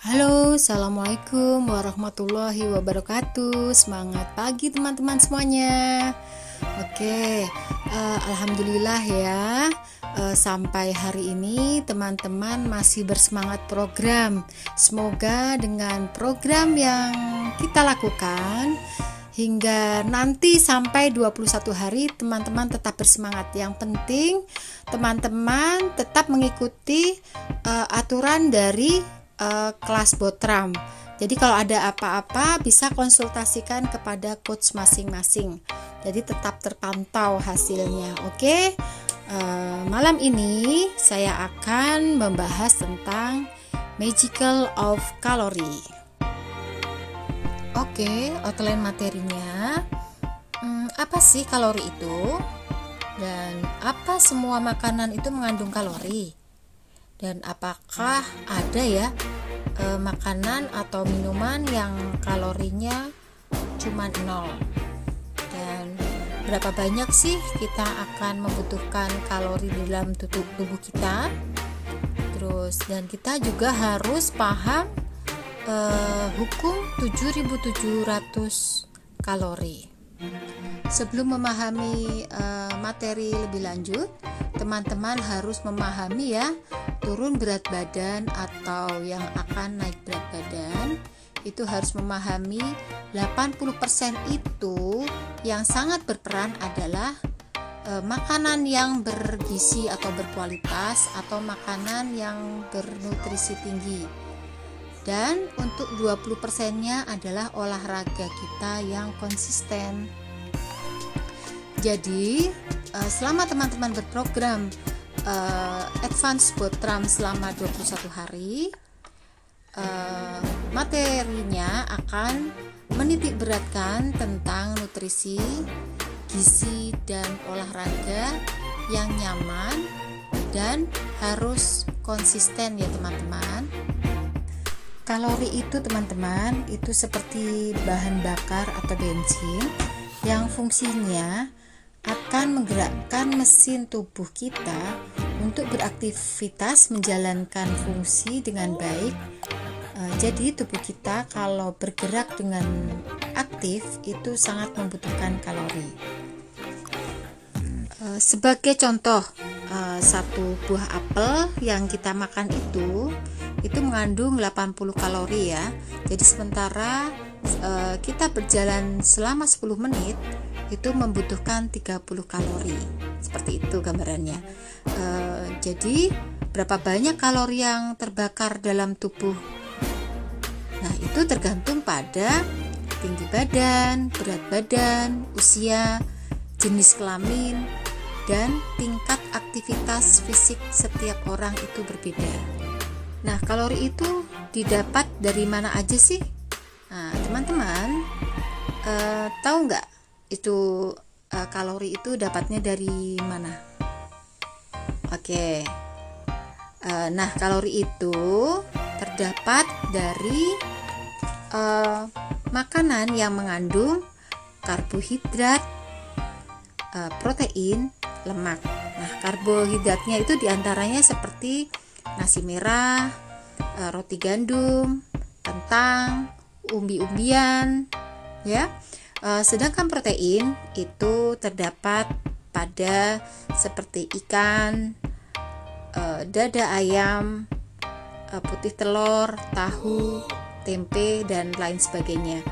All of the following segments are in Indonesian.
Halo, assalamualaikum warahmatullahi wabarakatuh. Semangat pagi teman-teman semuanya. Oke, alhamdulillah ya. Sampai hari ini teman-teman masih bersemangat program. Semoga dengan program yang kita lakukan hingga nanti sampai 21 hari teman-teman tetap bersemangat. Yang penting teman-teman tetap mengikuti aturan dari kelas Botram. Jadi kalau ada apa-apa bisa konsultasikan kepada coach masing-masing. Jadi tetap terpantau hasilnya. Oke. Malam ini saya akan membahas tentang Magical of Calorie. Oke, outline materinya. Apa sih kalori itu? Dan apa semua makanan itu mengandung kalori? Dan apakah ada ya makanan atau minuman yang kalorinya cuma 0? Dan berapa banyak sih kita akan membutuhkan kalori di dalam tubuh kita? Terus dan kita juga harus paham hukum 7.700 kalori. Sebelum memahami materi lebih lanjut, teman-teman harus memahami ya, turun berat badan atau yang akan naik berat badan itu harus memahami 80% itu yang sangat berperan adalah makanan yang bergizi atau berkualitas atau makanan yang bernutrisi tinggi. Dan untuk 20%-nya adalah olahraga kita yang konsisten. Jadi selama teman-teman berprogram Advance Botram selama 21 hari, materinya akan menitik beratkan tentang nutrisi, gizi, dan olahraga yang nyaman dan harus konsisten ya teman-teman. Kalori itu teman-teman itu seperti bahan bakar atau bensin yang fungsinya akan menggerakkan mesin tubuh kita untuk beraktivitas menjalankan fungsi dengan baik. Jadi tubuh kita kalau bergerak dengan aktif itu sangat membutuhkan kalori. Sebagai contoh, satu buah apel yang kita makan itu mengandung 80 kalori ya. Jadi sementara kita berjalan selama 10 menit itu membutuhkan 30 kalori. Seperti itu gambarannya. Jadi berapa banyak kalori yang terbakar dalam tubuh? Nah, itu tergantung pada tinggi badan, berat badan, usia, jenis kelamin, dan tingkat aktivitas fisik setiap orang itu berbeda. Nah, kalori itu didapat dari mana aja sih? Nah, teman-teman tahu nggak itu kalori itu dapatnya dari mana? Oke. Nah, kalori itu terdapat dari makanan yang mengandung karbohidrat, protein, lemak. Nah, karbohidratnya itu diantaranya seperti nasi merah, roti gandum, kentang, umbi-umbian, ya. Sedangkan protein itu terdapat pada seperti ikan, dada ayam, putih telur, tahu, tempe, dan lain sebagainya.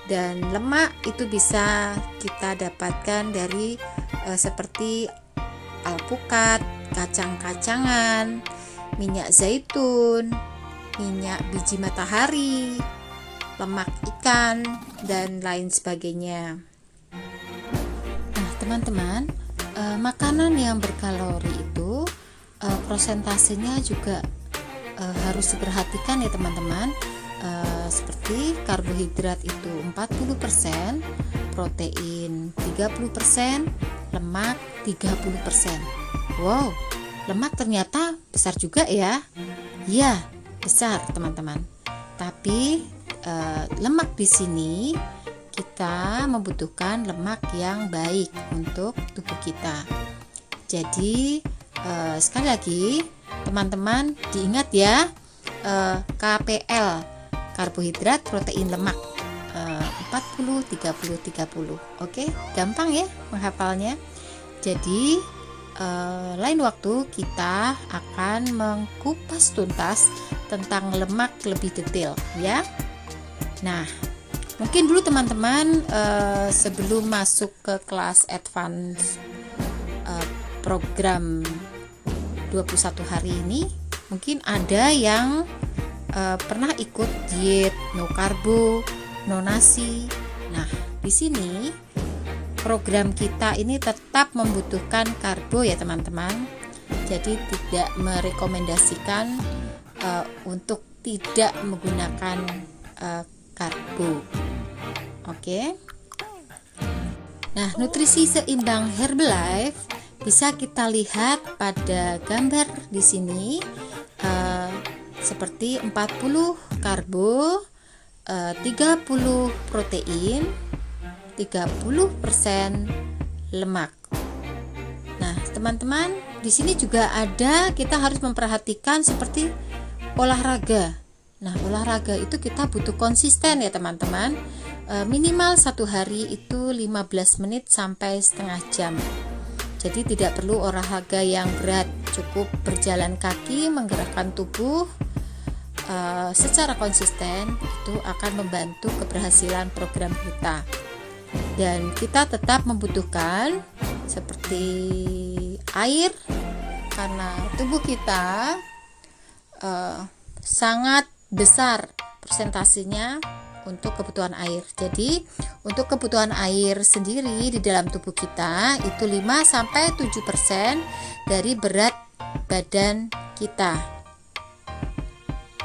Dan lemak itu bisa kita dapatkan dari seperti alpukat, kacang-kacangan, minyak zaitun, minyak biji matahari, lemak ikan, dan lain sebagainya. Nah, teman-teman, makanan yang berkalori itu prosentasenya juga harus diperhatikan ya teman-teman. Seperti karbohidrat itu 40%, protein 30%, lemak 30%. Wow, lemak ternyata besar juga ya. Iya, besar teman-teman. Tapi lemak di sini kita membutuhkan lemak yang baik untuk tubuh kita. Jadi sekali lagi teman-teman diingat ya, KPL, karbohidrat, protein, lemak, 40 30 30. Oke, gampang ya menghafalnya. Jadi lain waktu kita akan mengkupas tuntas tentang lemak lebih detail ya. Nah, mungkin dulu teman-teman sebelum masuk ke kelas advance program 21 hari ini, mungkin ada yang pernah ikut diet no karbo, no nasi. Nah, di sini program kita ini tetap membutuhkan karbo ya teman-teman. Jadi tidak merekomendasikan untuk tidak menggunakan karbo. Oke. Nah, nutrisi seimbang Herbalife bisa kita lihat pada gambar di sini, seperti 40 karbo, 30 protein, 30% lemak. Nah, teman-teman, di sini juga ada, kita harus memperhatikan seperti olahraga. Nah, olahraga itu kita butuh konsisten ya teman-teman. Minimal 1 hari itu 15 menit sampai setengah jam. Jadi tidak perlu olahraga yang berat, cukup berjalan kaki, menggerakkan tubuh secara konsisten, itu akan membantu keberhasilan program kita. Dan kita tetap membutuhkan seperti air, karena tubuh kita sangat besar persentasenya untuk kebutuhan air. Jadi untuk kebutuhan air sendiri di dalam tubuh kita itu 5-7% dari berat badan kita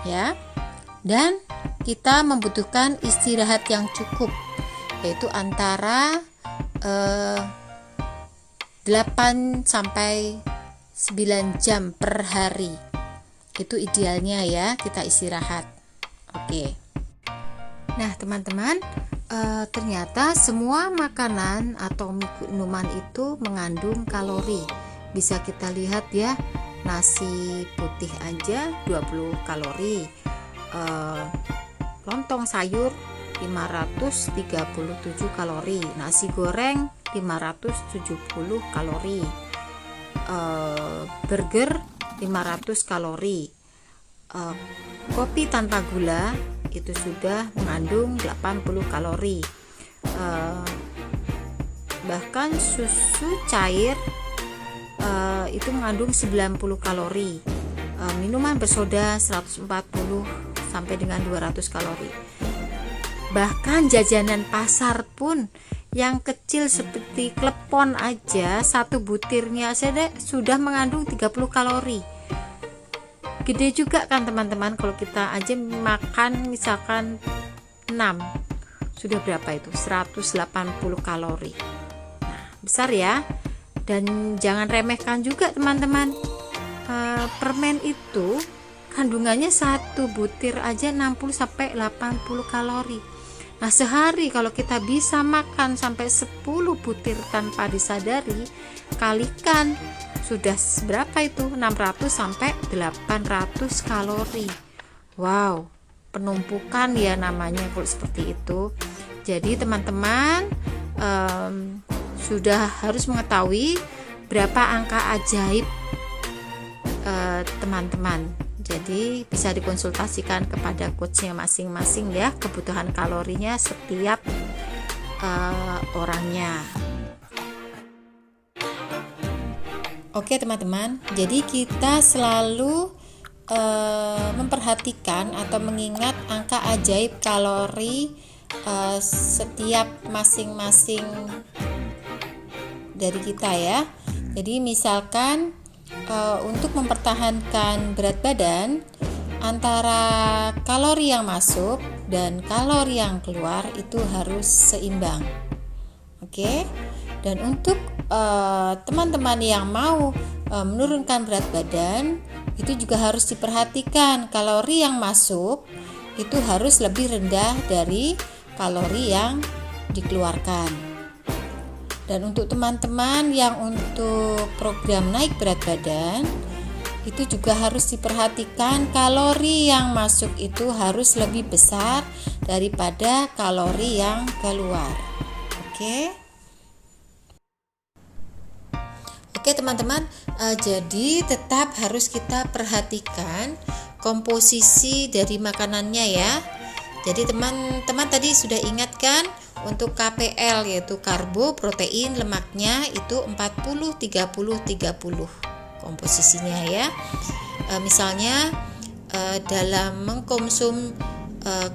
ya. Dan kita membutuhkan istirahat yang cukup, yaitu antara 8-9 jam per hari. Itu idealnya ya, kita istirahat. Oke. Nah teman-teman, ternyata semua makanan atau minuman itu mengandung kalori. Bisa kita lihat ya, nasi putih aja 20 kalori, lontong sayur 537 kalori, nasi goreng 570 kalori, burger 500 kalori, kopi tanpa gula itu sudah mengandung 80 kalori, bahkan susu cair itu mengandung 90 kalori, minuman bersoda 140 sampai dengan 200 kalori. Bahkan jajanan pasar pun yang kecil seperti klepon aja, satu butirnya sudah mengandung 30 kalori. Gede juga kan teman-teman, kalau kita aja makan misalkan 6, sudah berapa itu? 180 kalori. Nah, besar ya. Dan jangan remehkan juga teman-teman, permen itu kandungannya satu butir aja 60-80 kalori. Nah, sehari kalau kita bisa makan sampai 10 butir tanpa disadari, kalikan sudah berapa itu? 600 sampai 800 kalori. Wow, penumpukan ya namanya kalau seperti itu. Jadi teman-teman sudah harus mengetahui berapa angka ajaib teman-teman. Jadi bisa dikonsultasikan kepada coachnya masing-masing ya, kebutuhan kalorinya setiap orangnya. Oke teman-teman, jadi kita selalu memperhatikan atau mengingat angka ajaib kalori setiap masing-masing dari kita ya. Jadi misalkan untuk mempertahankan berat badan, antara kalori yang masuk dan kalori yang keluar itu harus seimbang. Oke. Dan untuk teman-teman yang mau menurunkan berat badan, itu juga harus diperhatikan kalori yang masuk itu harus lebih rendah dari kalori yang dikeluarkan. Dan untuk teman-teman yang untuk program naik berat badan, itu juga harus diperhatikan, kalori yang masuk itu harus lebih besar daripada kalori yang keluar. Oke teman-teman, jadi tetap harus kita perhatikan komposisi dari makanannya ya. Jadi teman-teman tadi sudah ingat kan, untuk KPL yaitu karbo, protein, lemaknya itu 40 30 30 komposisinya ya. Misalnya dalam mengkonsum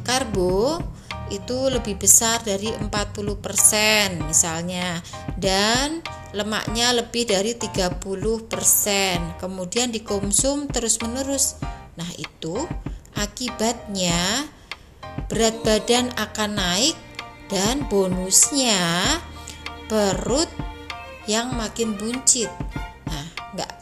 karbo itu lebih besar dari 40% misalnya, dan lemaknya lebih dari 30%, kemudian dikonsum terus-menerus. Nah, itu akibatnya berat badan akan naik, dan bonusnya perut yang makin buncit. Nah,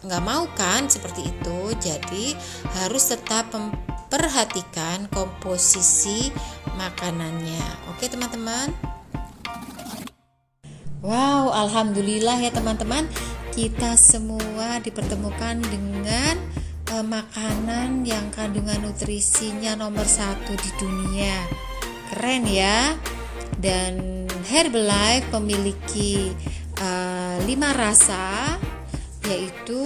nggak mau kan seperti itu. Jadi harus tetap memperhatikan komposisi makanannya. Oke teman-teman. Wow, alhamdulillah ya teman-teman, kita semua dipertemukan dengan makanan yang kandungan nutrisinya nomor 1 di dunia. Keren ya. Dan Herbalife memiliki 5 rasa, yaitu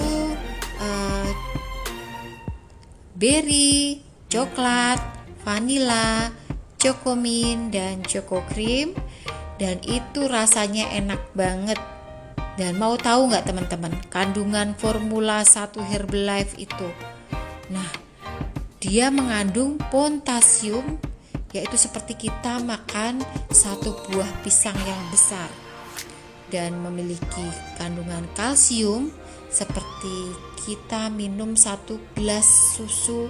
berry, coklat, vanila, chocomin, dan choco cream. Dan itu rasanya enak banget. Dan mau tahu nggak teman-teman, kandungan formula 1 Herbalife itu? Nah, dia mengandung potasium, yaitu seperti kita makan 1 buah pisang yang besar, dan memiliki kandungan kalsium seperti kita minum 1 gelas susu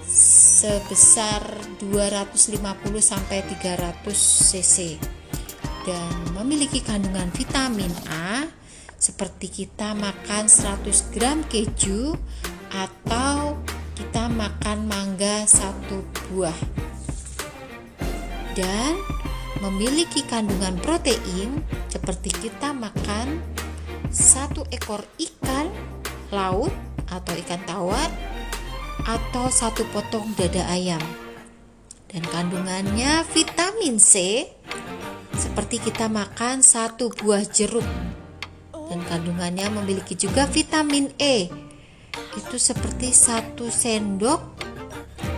sebesar 250 sampai 300 cc, dan memiliki kandungan vitamin A seperti kita makan 100 gram keju atau kita makan mangga 1 buah, dan memiliki kandungan protein seperti kita makan 1 ekor ikan laut atau ikan tawar atau 1 potong dada ayam. Dan kandungannya vitamin C seperti kita makan 1 buah jeruk. Dan kandungannya memiliki juga vitamin E, itu seperti 1 sendok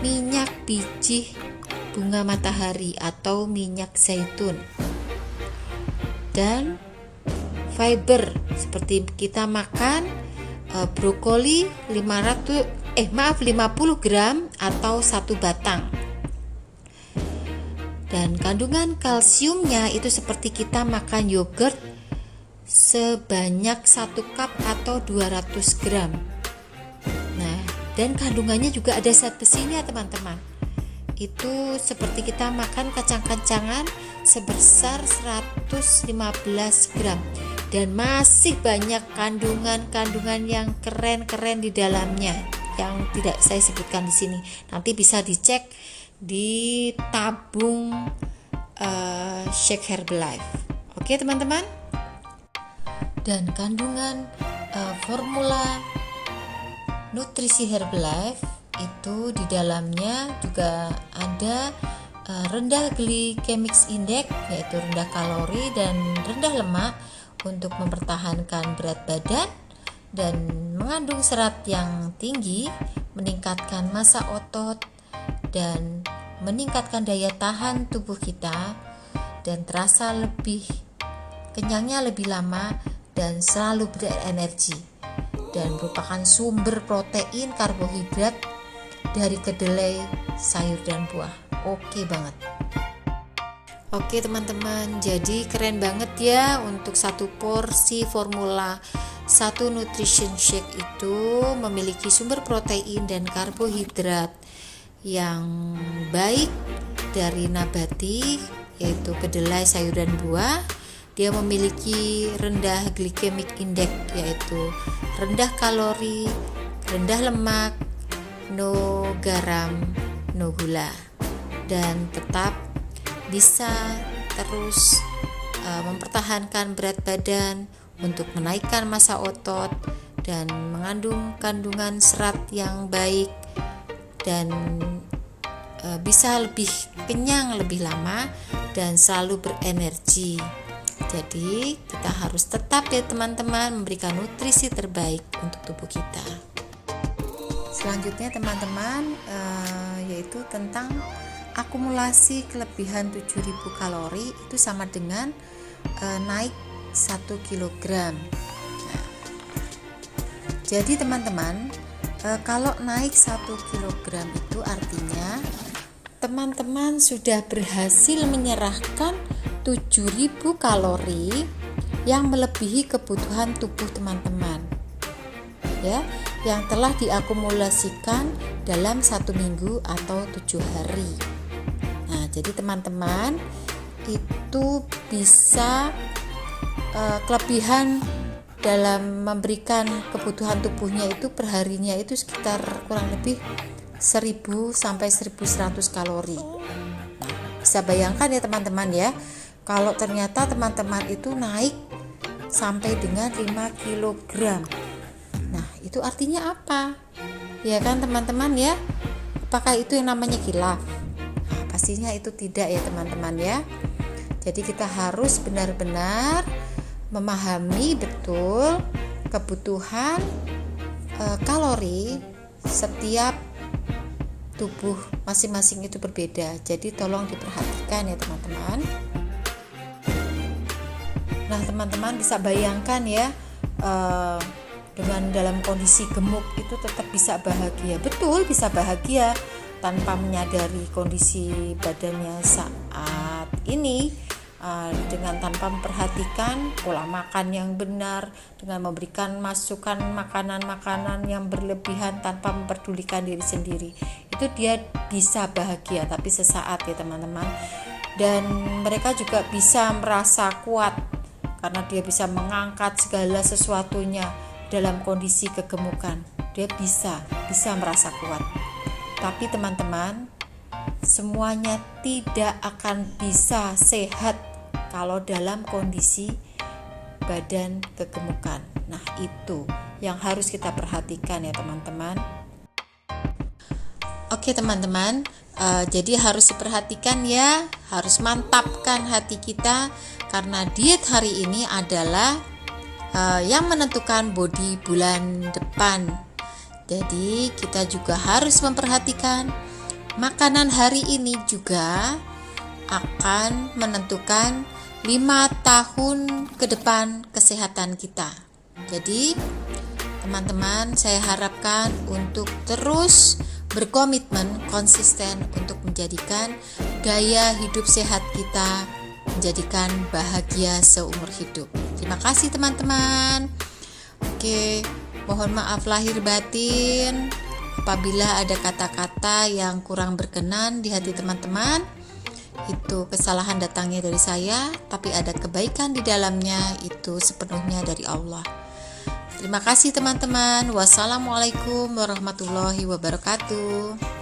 minyak biji bunga matahari atau minyak zaitun. Dan fiber seperti kita makan brokoli 50 gram atau 1 batang. Dan kandungan kalsiumnya itu seperti kita makan yogurt sebanyak 1 cup atau 200 gram. Nah, dan kandungannya juga ada zat besinya teman-teman. Itu seperti kita makan kacang-kacangan sebesar 115 gram. Dan masih banyak kandungan-kandungan yang keren-keren di dalamnya yang tidak saya sebutkan di sini. Nanti bisa dicek di tabung Shake Herbalife. Oke teman-teman. Dan kandungan formula nutrisi Herbalife itu di dalamnya juga ada rendah glycemic index, yaitu rendah kalori dan rendah lemak untuk mempertahankan berat badan, dan mengandung serat yang tinggi, meningkatkan massa otot dan meningkatkan daya tahan tubuh kita, dan terasa lebih kenyangnya lebih lama dan selalu berenergi, dan merupakan sumber protein karbohidrat dari kedelai, sayur dan buah. Oke banget. Oke teman-teman, jadi keren banget ya untuk 1 porsi formula 1 nutrition shake itu memiliki sumber protein dan karbohidrat yang baik dari nabati, yaitu kedelai, sayur dan buah. Dia memiliki rendah glycemic index, yaitu rendah kalori, rendah lemak, no garam, no gula, dan tetap bisa terus mempertahankan berat badan, untuk menaikkan massa otot dan mengandung kandungan serat yang baik dan bisa lebih kenyang lebih lama dan selalu berenergi. Jadi kita harus tetap ya teman-teman memberikan nutrisi terbaik untuk tubuh kita. Selanjutnya teman-teman yaitu tentang akumulasi kelebihan 7000 kalori itu sama dengan naik 1 kg. Nah, jadi teman-teman kalau naik 1 kg itu artinya teman-teman sudah berhasil menyerahkan 7000 kalori yang melebihi kebutuhan tubuh teman-teman ya, yang telah diakumulasikan dalam 1 minggu atau 7 hari. Nah, jadi teman-teman itu bisa kelebihan dalam memberikan kebutuhan tubuhnya itu perharinya itu sekitar kurang lebih 1000 sampai 1100 kalori. Nah, bisa bayangkan ya teman-teman ya, kalau ternyata teman-teman itu naik sampai dengan 5 kg. Nah, itu artinya apa? Ya kan teman-teman ya? Apakah itu yang namanya khilaf? Nah, pastinya itu tidak ya teman-teman ya. Jadi kita harus benar-benar memahami betul kebutuhan kalori setiap tubuh masing-masing itu berbeda. Jadi tolong diperhatikan ya teman-teman. Nah, teman-teman bisa bayangkan ya, dengan dalam kondisi gemuk itu tetap bisa bahagia. Betul, bisa bahagia tanpa menyadari kondisi badannya saat ini, dengan tanpa memperhatikan pola makan yang benar, dengan memberikan masukan makanan-makanan yang berlebihan tanpa memperdulikan diri sendiri. Itu dia bisa bahagia, tapi sesaat ya teman-teman. Dan mereka juga bisa merasa kuat karena dia bisa mengangkat segala sesuatunya dalam kondisi kegemukan. Dia bisa merasa kuat. Tapi teman-teman, semuanya tidak akan bisa sehat kalau dalam kondisi badan kegemukan. Nah, itu yang harus kita perhatikan ya teman-teman. Oke teman-teman, jadi harus diperhatikan ya, harus mantapkan hati kita karena diet hari ini adalah yang menentukan body bulan depan. Jadi kita juga harus memperhatikan makanan hari ini juga akan menentukan 5 tahun ke depan kesehatan kita. Jadi teman-teman, saya harapkan untuk terus berkomitmen konsisten untuk menjadikan gaya hidup sehat kita menjadikan bahagia seumur hidup. Terima kasih teman-teman. Oke, mohon maaf lahir batin apabila ada kata-kata yang kurang berkenan di hati teman-teman. Itu kesalahan datangnya dari saya, tapi ada kebaikan di dalamnya, itu sepenuhnya dari Allah. Terima kasih teman-teman. Wassalamualaikum warahmatullahi wabarakatuh.